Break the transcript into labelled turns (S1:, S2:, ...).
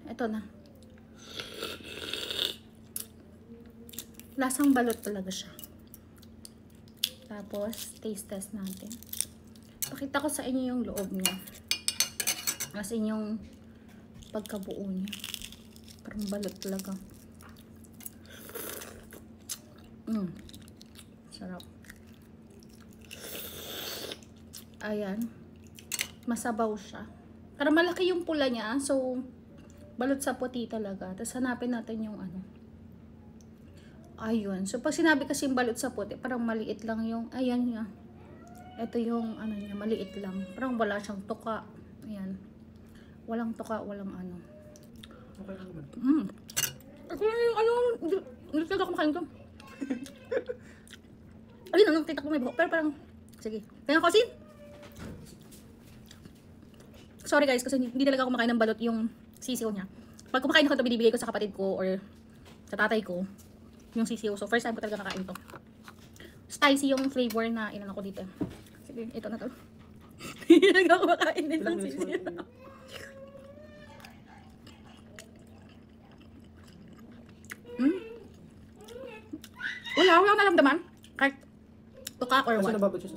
S1: Ito na. Lasang balot talaga siya. Tapos, taste test natin. Pakita ko sa inyo yung loob niya. As in yung pagkabuo niya. Parang balot talaga. Sarap. Ayan. Masabaw siya. Para malaki yung pula niya. So, balot sa puti talaga. Tapos hanapin natin yung ano. Ayun. So, pag sinabi kasi balot sa puti, parang maliit lang yung, ayan nga. Ito yung, ano niya, maliit lang. Parang wala siyang tuka. Ayan. Walang tuka, walang ano.
S2: Okay lang naman.
S1: Ito yung, ano, hindi talaga kumakain to. Ayun, ano, kita ko may buhok. Pero parang, sige. Tingnan ko, sin. Sorry guys, kasi hindi talaga ako kumakain ng balot yung sisiw niya. Pag kumakain ako ito, binibigay ko sa kapatid ko or sa tatay ko. Yung sisiw. So, first time ko talaga kakain to. Spicy yung flavor na inano ko dito. Sige, ito na to. Hindi talaga ako makain din ng sisiw. Wala akong naramdaman. Kahit tuka or
S2: Kasi
S1: what.
S2: nababad siya sa